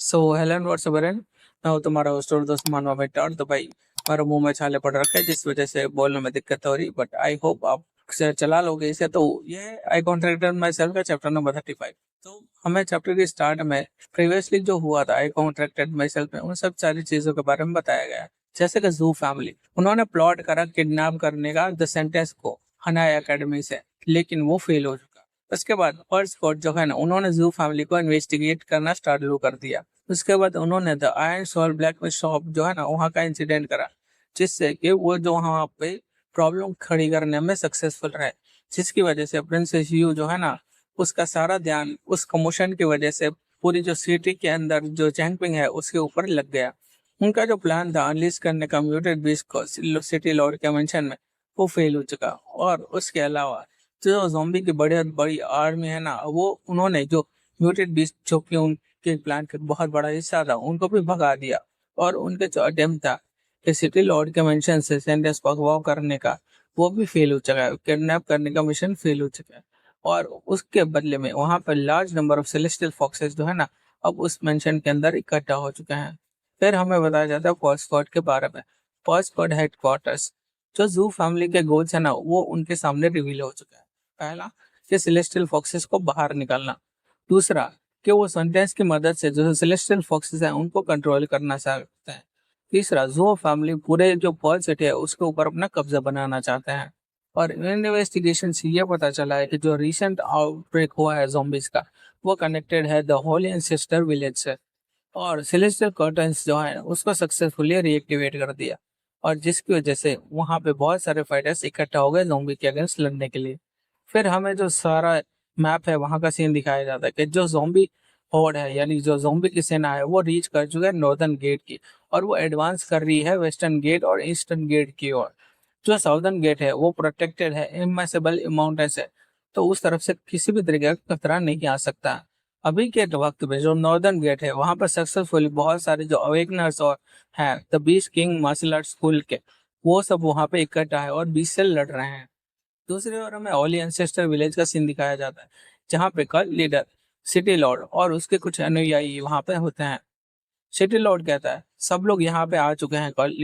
So hello and WhatsApp everyone. मैं हूं तुम्हारा होस्ट और दोस्त मानवा बेटा। और तो भाई मेरे मुंह में छाले पड़ रखे हैं जिस वजह से बोलने में दिक्कत हो रही, बट आई होप आप से चला लोगे इसे। तो ये आई कॉन्ट्रैक्टेड माई सेल्फ का चैप्टर नंबर 35। तो हमें चैप्टर के स्टार्ट में प्रीवियसली जो हुआ था आई कॉन्ट्रैक्टेड माई सेल्फ में उन सब सारी चीजों के बारे में बताया गया है। जैसे कि जू फैमिली उन्होंने प्लॉट करा किडनैप करने का द सेंटेंस को हनाया एकेडमी से, लेकिन वो फेल हो चुका। उसके बाद फर्स्ट कोर्ट जो है ना, उन्होंने जू फैमिली को इन्वेस्टिगेट करना स्टार्ट कर दिया। उसके बाद उन्होंने the iron salt black shop जो है ना वहाँ का इंसिडेंट करा, जिससे कि वो जो वहाँ पे प्रॉब्लम खड़ी करने में सक्सेसफुल रहे, जिसकी वजह से प्रिंसेस यू जो है ना उसका सारा ध्यान उस कमोशन की वजह से पूरी जो सिटी के अंदर जो चैंगपिंग है उसके ऊपर लग गया। उनका जो प्लान था अनलीज करने का म्यूटेड बीस्ट को सिटी लॉर्ड के मेंशन में, वो फेल हो चुका। और उसके अलावा जो जोम्बी की बड़ी बड़ी आर्मी है ना, वो उन्होंने जो म्यूटेड बीस्ट जो कि उनके प्लान का बहुत बड़ा हिस्सा था उनको भी भगा दिया। और उनके जो अटेम्प्ट था कि सिटी लॉर्ड के मेंशन से सेंटेंस को अगवा करने का, वो भी फेल हो चुका है। किडनैप करने का मिशन फेल हो चुका है। और उसके बदले में वहां पर large number of celestial foxes जो है ना अब उस मेंशन के अंदर इकट्ठा हो चुके हैं। फिर हमें बताया जाता है फर्स्ट स्क्वाड के बारे में। फर्स्ट स्क्वाड हेडक्वार्टर्स जो जू फैमिली के गोल्स है ना वो उनके सामने रिवील हो चुका है। पहला कि सेलेस्टियल फॉक्सेस को बाहर निकालना। दूसरा कि वो सेंटेंस की मदद से जो सेलेस्टियल फॉक्सेस हैं उनको कंट्रोल करना चाहते हैं। तीसरा, जू फैमिली पूरे जो पर्ल सिटी है उसके ऊपर अपना कब्जा बनाना चाहते हैं। और इन्वेस्टिगेशन से ये पता चला है कि जो रिसेंट आउटब्रेक हुआ है zombies का, वो कनेक्टेड है द होली एंसेस्टर विलेज से। और सेलेस्टियल कर्टन्स जो है उसको सक्सेसफुली रिएक्टिवेट कर दिया, और जिसकी वजह से वहां पे बहुत सारे फाइटर्स इकट्ठा हो गए जोम्बी के अगेंस्ट लड़ने के लिए। फिर हमें जो सारा मैप है वहां का सीन दिखाया जाता है कि जो जोम्बी हॉर्ड है यानी जो जोम्बी की सेना है वो रीच कर चुका है नॉर्दर्न गेट की, और वो एडवांस कर रही है वेस्टर्न गेट और ईस्टर्न गेट की ओर। जो साउदर्न गेट है वो प्रोटेक्टेड है इमेंसेबल माउंटेन से, तो उस तरफ से किसी भी तरीके का खतरा नहीं आ सकता। अभी के वक्त में जो नॉर्दर्न गेट है वहां पर सक्सेसफुली बहुत सारे जो अवेकनर्स और हैं the beast king martial art school के, वो सब वहां पे इकट्ठा है और बीच से लड़ रहे हैं। दूसरी ओर हमें ओली एंसेस्टर विलेज का सीन दिखाया जाता है, जहाँ पे कल लीडर सिटी लॉर्ड और उसके कुछ अनुयायी वहां पे होते हैं। सिटी लॉर्ड कहता है सब लोग यहाँ पे आ चुके हैं कल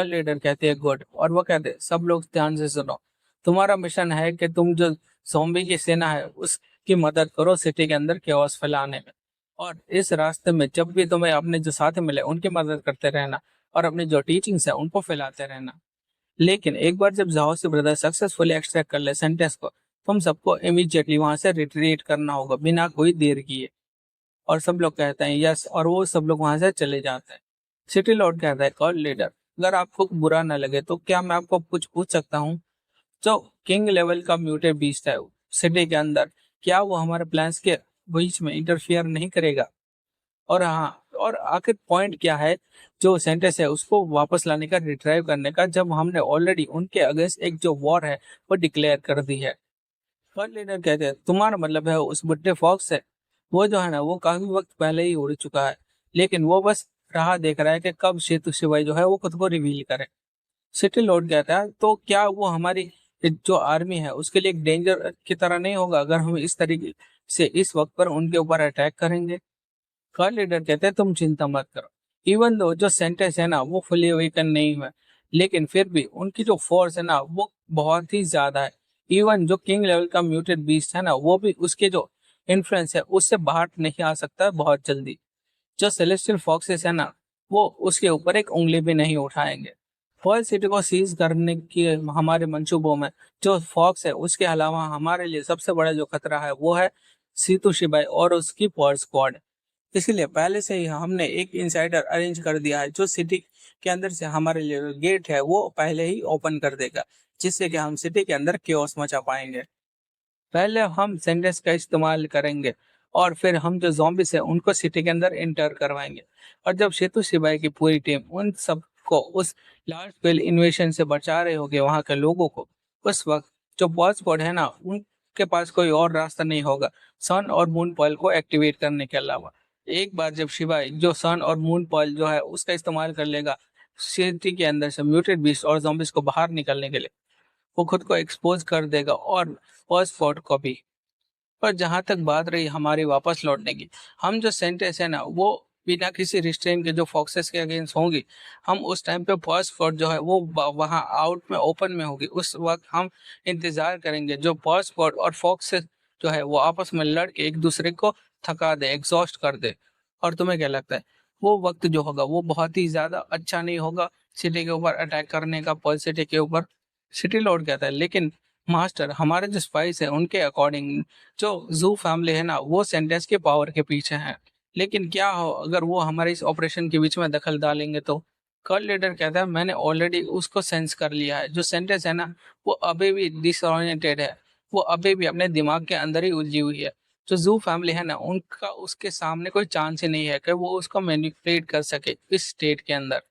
लीडर कहते हैं गुड, और वो कहते हैं सब लोग ध्यान से सुनो। तुम्हारा मिशन है कि तुम जो ज़ॉम्बी की सेना है उसकी मदद करो सिटी के अंदर केओस फैलाने में। और इस रास्ते में जब भी तुम्हें अपने जो साथी मिले उनकी मदद करते रहना, और अपनी जो टीचिंग्स है उनको फैलाते रहना। लेकिन एक बार जब जाओसी ब्रदर सक्सेसफुली एक्सट्रैक्ट कर ले सेंटेंस को, तुम सबको इमीडिएटली वहां से रिट्रीट करना होगा बिना कोई देर किए। और सब लोग कहते हैं यस, और वो सब लोग वहां से चले जाते हैं। सिटी लॉर्ड कहता है कॉल लीडर, अगर आपको बुरा ना लगे तो क्या मैं आपको कुछ पूछ सकता हूँ? जो किंग लेवल का म्यूटेड बीस्ट है सिटी के अंदर, क्या वो हमारे प्लान्स के बीच में इंटरफियर नहीं करेगा? और हाँ, और आखिर पॉइंट क्या है जो सेंटेंस है उसको वापस लाने का, रिट्राइव करने का, जब हमने ऑलरेडी उनके अगेंस्ट एक जो वॉर है वो डिक्लेयर कर दी है। थर्ड लीडर कहते हैं तुम्हारा मतलब है उस बुड्ढे फॉक्स से, वो जो है ना वो काफी वक्त पहले ही उड़ चुका है, लेकिन वो बस राह देख रहा है कि कब सेतु शिवाई जो है वो खुद को रिवील करे। सिटी लॉर्ड कहता है तो क्या वो हमारी जो आर्मी है उसके लिए एक डेंजर की तरह नहीं होगा अगर हम इस तरीके से इस वक्त पर उनके ऊपर अटैक करेंगे? थर्ड लीडर कहते हैं तुम चिंता मत करो, इवन दो जो सेंटेंस है ना वो फुली अवेकन नहीं हुआ, लेकिन फिर भी उनकी जो फोर्स है ना वो बहुत ही ज्यादा है। इवन जो किंग लेवल का म्यूटेड बीस्ट है ना वो भी उसके जो इन्फ्लुएंस है उससे बाहर नहीं आ सकता बहुत जल्दी। जो सेलेस्टियल फॉक्सेस है ना वो उसके ऊपर एक उंगली भी नहीं उठाएंगे। फॉल सिटी को सीज करने की हमारे मंसूबों में जो फॉक्स है उसके अलावा हमारे लिए सबसे बड़ा जो खतरा है वो है सीतू शिबाई और उसकी फॉर स्क्वाड। इसीलिए पहले से ही हमने एक इंसाइडर अरेंज कर दिया है जो सिटी के अंदर से हमारे लिए गेट है वो पहले ही ओपन कर देगा, जिससे कि हम सिटी के अंदर केओस मचा पाएंगे। पहले हम सेंटेंस का इस्तेमाल करेंगे, और फिर हम जो zombies है उनको सिटी के अंदर इंटर करवाएंगे। और जब सेतु शिबाई की पूरी टीम उन सबको उस लार्ज स्केल इन्वेशन से बचा रहे होगे वहां के लोगों को, उस वक्त जो बॉस स्क्वाड है ना उनके पास कोई और रास्ता नहीं होगा सन और मून पॉइल को एक्टिवेट करने के अलावा। एक बार जब शिवाई जो सन और मून पॉइल जो है उसका इस्तेमाल कर लेगा सिटी के अंदर से म्यूटेड बीस्ट और zombies को बाहर निकलने के लिए, वो खुद को एक्सपोज कर देगा और फर्स्ट फोर्ट को भी। पर जहां तक बात रही हमारी वापस लौटने की, हम जो सेंटेंस है ना वो बिना किसी रिस्ट्रेन के जो फॉक्सेस के अगेंस्ट होंगी, हम उस टाइम पे फर्स्ट फोर्ट जो है वो वहाँ आउट में ओपन में होगी, उस वक्त हम इंतजार करेंगे जो फर्स्ट फोर्ट और फॉक्सेस जो है वो आपस में लड़ के एक दूसरे को थका दे, एग्जॉस्ट कर दे। और तुम्हें क्या लगता है वो वक्त जो होगा वो बहुत ही ज्यादा अच्छा नहीं होगा सिटी के ऊपर अटैक करने का, पर्ल सिटी के ऊपर? सिटी लॉर्ड कहता है लेकिन मास्टर हमारे जो स्पाइस है उनके अकॉर्डिंग जो जू फैमिली है ना वो सेंटेंस के पावर के पीछे है। लेकिन क्या हो अगर वो हमारे इस ऑपरेशन के बीच में दखल डालेंगे तो? कर्ल लीडर कहता है मैंने ऑलरेडी उसको सेंस कर लिया है, जो सेंटेंस है ना वो अभी भी डिसओरिएंटेड है, वो अभी भी अपने दिमाग के अंदर ही उलझी हुई है। जो जू फैमिली है ना उनका उसके सामने कोई चांस ही नहीं है कि वो उसको मैनिपुलेट कर सके इस स्टेट के अंदर।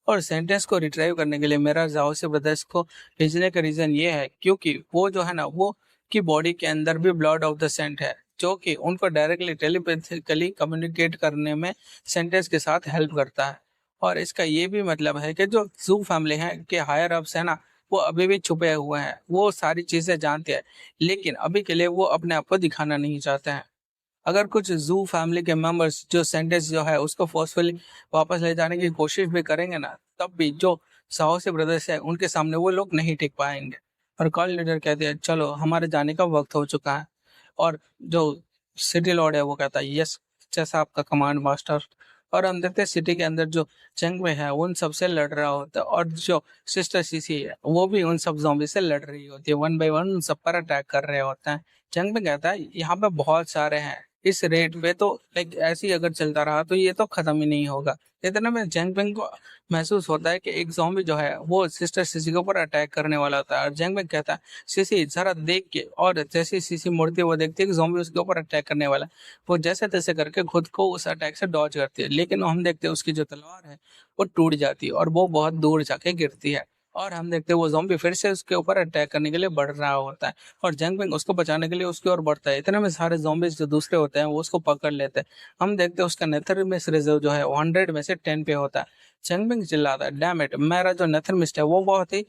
और सेंटेंस को रिट्राइव करने के लिए मेरा जाओ से ब्रदर्स को भेजने का रीजन ये है क्योंकि वो जो है ना वो की बॉडी के अंदर भी ब्लड ऑफ द सेंट है, जो कि उनको डायरेक्टली टेलीपैथिकली कम्युनिकेट करने में सेंटेंस के साथ हेल्प करता है। और इसका ये भी मतलब है कि जो जू फैमिली है के हायर अप्स है ना वो अभी भी छुपे हुए हैं, वो सारी चीजें जानते हैं लेकिन अभी के लिए वो अपने आप को दिखाना नहीं चाहते हैं। अगर कुछ जू फैमिली के मेंबर्स जो सेंटेंस जो है उसको फोर्सफुली वापस ले जाने की कोशिश भी करेंगे ना तब भी जो साहसी ब्रदर्स है उनके सामने वो लोग नहीं टिक पाएंगे। और कॉल लीडर कहते हैं चलो हमारे जाने का वक्त हो चुका है। और जो सिटी लॉर्ड है वो कहता है यस, जैसा आपका कमांड मास्टर। और हम देखते हैं सिटी के अंदर जो जंग में है उन सबसे लड़ रहा होता है और जो सिस्टर सीसी है वो भी उन सब ज़ॉम्बी से लड़ रही होती है, वन बाय वन उन सब पर अटैक कर रहे होते हैं। जंग में कहता है यहाँ पे बहुत सारे हैं, इस रेट पे तो लाइक ऐसे ही अगर चलता रहा तो ये तो खत्म ही नहीं होगा। इतने में जैंगपिंग को महसूस होता है कि एक ज़ॉम्बी जो है वो सिस्टर सीसी के ऊपर अटैक करने वाला होता है। और जैंगपिंग कहता है सीसी जरा देख के, और जैसे सीसी मुड़ती है वो देखती है कि ज़ॉम्बी उसके ऊपर अटैक करने वाला है। वो जैसे तैसे करके खुद को उस अटैक से डॉज करती है, लेकिन हम देखते हैं उसकी जो तलवार है वो टूट जाती है और वो बहुत दूर जाके गिरती है। और हम देखते हैं वो ज़ॉम्बी फिर से उसके ऊपर अटैक करने के लिए बढ़ रहा होता है और जंगपिंग उसको बचाने के लिए उसकी ओर बढ़ता है। इतने में सारे ज़ॉम्बीज जो दूसरे होते हैं वो उसको पकड़ लेते हैं। हम देखते हैं उसका नेथर मिस्ट रिजर्व जो है 100 में से 10 पे होता है। जंगपिंग चिल्लाता है डैम इट, मेरा जो नेथर मिस्ट है वो बहुत ही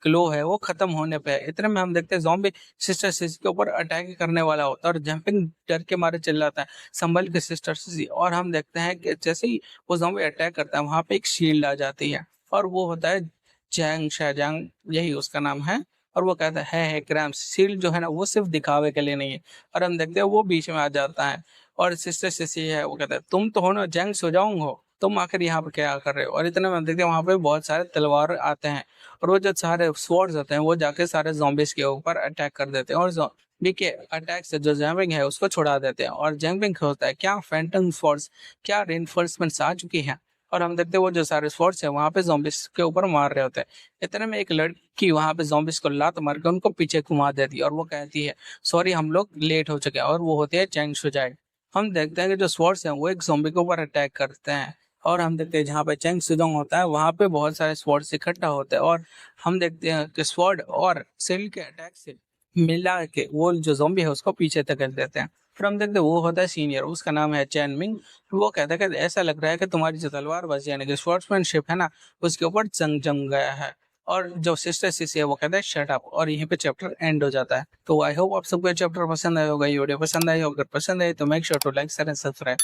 क्लो है, वो खत्म होने पे है। इतने में हम देखते हैं ज़ॉम्बी सिस्टर सिसी के ऊपर अटैक करने वाला होता है और जंपिंग डर के मारे चिल्लाता है संभल के सिस्टर सिसी। और हम देखते हैं कि जैसे ही वो ज़ॉम्बी अटैक करता है वहां पे एक शील्ड आ जाती है और वो होता है जैंग शाहजहांग, यही उसका नाम है। और वो कहता है क्रैम्स शील्ड जो है ना वो सिर्फ दिखावे के लिए नहीं है। और हम देखते हैं वो बीच में आ जाता है और सिस्टर सिसी है वो कहता है तुम तो हो ना जंग सो जाऊंग हो, तुम आखिर यहाँ पर क्या कर रहे हो? और इतने में हम देखते हैं वहां पे बहुत सारे तलवार आते हैं और वो जो सारे स्वॉर्ड्स होते हैं वो जाके सारे zombies के ऊपर अटैक कर देते हैं और ज़ॉम्बी के अटैक से जो जैंगबिंग है उसको छुड़ा देते हैं। और जैंगबिंग होता है क्या फैंटम फोर्स, क्या रेनफोर्समेंट्स आ चुकी हैं? और हम देखते हैं वो जो सारे फोर्स है वहां पे zombies के ऊपर मार रहे होते हैं। इतने में एक लड़की वहां पे zombies को लात मार के उनको पीछे घुमा देती है और वो कहती है सॉरी हम लोग लेट हो चुके हैं, और वो होती है चैंग शुजाई। हम देखते हैं कि जो स्वॉर्ड्स हैं वो एक ज़ॉम्बी के ऊपर अटैक करते हैं और हम देखते हैं जहाँ पे चैंग सुडोंग होता है वहां पे बहुत सारे स्वॉर्ड्स इकट्ठा होते हैं और हम देखते हैं कि स्वॉर्ड और सेल के अटैक से मिला के वो जो ज़ॉम्बी है उसको पीछे धकेल देते हैं। फिर हम देखते हैं वो होता है सीनियर, उसका नाम है चैन मिंग। वो कहता है कि ऐसा लग रहा है कि तुम्हारी जो तलवारबाजी यानी कि स्वॉर्ड्समैनशिप है ना उसके ऊपर जंग जम गया है। और जो सिस्टर सिसी है वो कहता है शट अप, और यहीं पे चैप्टर एंड हो जाता है। तो आई होप आप सबको ये चैप्टर पसंद आया होगा, ये वीडियो पसंद आई होगा। अगर पसंद आई तो make sure to like share and subscribe.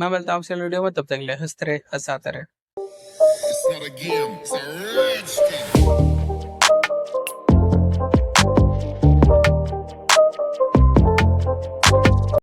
मैं मिलता हूँ आपसे वीडियो में, तब तक के लिए हंसते रहे हंसाते रहे। It's not a game, it's a rich thing.